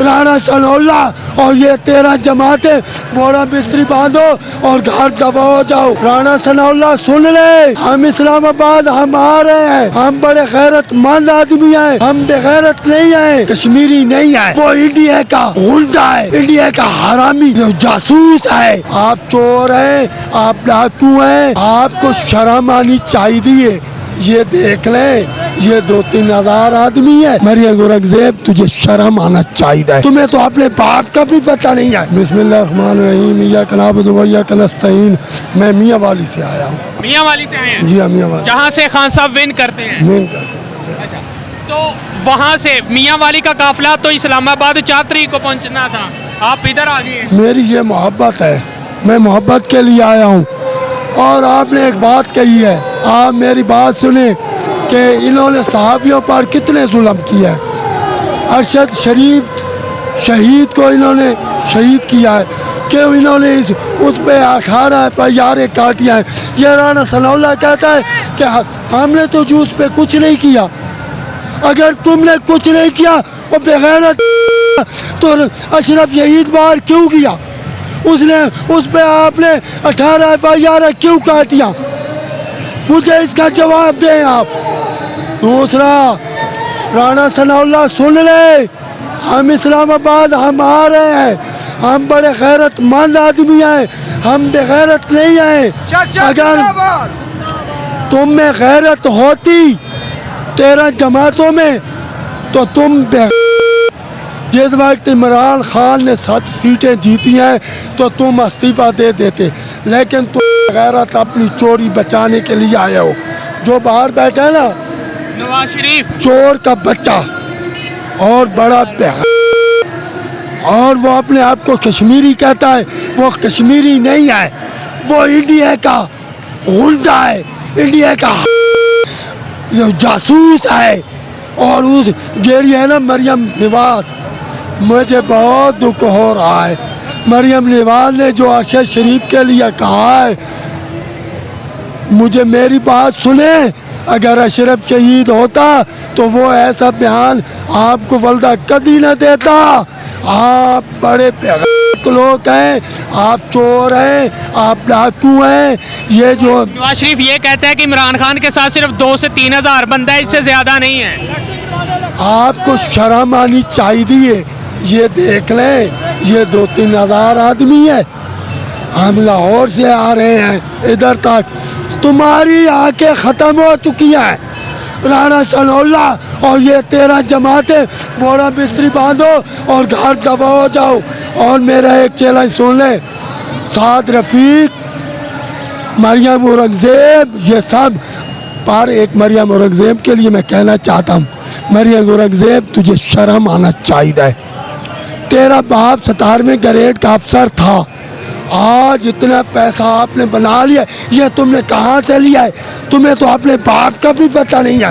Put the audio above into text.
राणा सनौल्ला और ये 13 जमातें बोरा बिस्तरी बांधो और घर दबा हो जाओ। राणा सनौल्ला सुन ले, हम इस्लामाबाद हम आ रहे हैं, हम बड़े गैरतमंद आदमी हैं, हम बेगैरत नहीं हैं, कश्मीरी नहीं है। वो इंडिया का गुंडा है, इंडिया का हरामी जासूस है। आप चोर हैं, आप डाकू हैं, आपको शर्म आनी चाहिए। ये देख लें, ये 2-3 हजार आदमी है। मरियम औरंगजेब, तुझे शर्म आना चाहिए। तुम्हें तो अपने बाप का भी पता नहीं है। बिस्मिल्लाहिर्रहमानिर्रहीम, इय्याका नअबुदु व इय्याका नस्तईन। मैं मियाँ वाली से आया हूँ। मियाँ वाली से आए हैं? जी हाँ, मियाँ वाली। जहाँ से खान साहब विन करते हैं। विन करते हैं। अच्छा, तो वहाँ से मियाँ वाली का काफिला तो इस्लामाबाद 4 तारीख को पहुँचना था, आप इधर आ गए। मेरी ये मोहब्बत है, मैं मोहब्बत के लिए आया हूँ। और आपने एक बात कही है, आप मेरी बात सुने कि इन्होंने सहाबियों पर कितने जुल्म किया है। अरशद शरीफ शहीद को इन्होंने शहीद किया है कि इन्होंने उस पर 18 FIR काटिया है। ये राणा सनौल्ला कहता है कि हमने तो उस पर कुछ नहीं किया। अगर तुमने कुछ नहीं किया और बेगैरत तो अशरफ शहीद बार क्यों किया? उसने उस पे आपने 18 FIR क्यों काटिया? मुझे इसका जवाब दें आप। दूसरा, राणा सनौल्ला सुन ले, हम इस्लामाबाद हम आ रहे हैं, हम बड़े गैरतमंद आदमी हैं, हम बेगैरत नहीं हैं। अगर तुम में गैरत होती 13 जमातों में तो तुम जिस वक्त इमरान खान ने 7 सीटें जीती हैं तो तुम इस्तीफा दे देते, लेकिन तुम गैरत अपनी चोरी बचाने के लिए आए हो। जो बाहर बैठा है ना, नवाज शरीफ, चोर का बच्चा और बड़ा और वो अपने आप को कश्मीरी कहता है, वो कश्मीरी नहीं है, वो इंडिया का गुंडा है, इंडिया का जासूस है। और उस जेड़ी है ना मरियम नवाज, मुझे बहुत दुख हो रहा है। मरियम नवाज ने जो अरशद शरीफ के लिए कहा है, मुझे मेरी बात सुने, अगर अशरफ शहीद होता तो वो ऐसा बयान आपको वल्दा कभी न देता। आप बड़े लोग हैं, आप चोर हैं, आप डाकू हैं। ये जो नवाज शरीफ ये कहता है कि इमरान खान के साथ सिर्फ 2 से 3 हज़ार बंदा है, इससे ज्यादा नहीं है। आपको शर्म आनी चाहिए। ये देख लें, ये 2-3 हजार आदमी है। हम लाहौर से आ रहे हैं इधर तक, तुम्हारी आंखें खत्म हो चुकी हैं। राणा सनौल्ला और ये 13 जमातें बोरा बिस्तरी बांधो और घर दबा हो जाओ। और मेरा एक चैलेंज सुन ले, साद रफीक, मरियम औरंगजेब, ये सब पर एक मरियम औरंगजेब के लिए मैं कहना चाहता हूँ, मरियम औरंगजेब, तुझे शर्म आना चाहिए। तेरा बाप 17वें ग्रेड का अफसर था, आज इतना पैसा आपने बना लिया, ये तुमने कहाँ से लिया है? तुम्हें तो अपने बाप का भी पता नहीं है।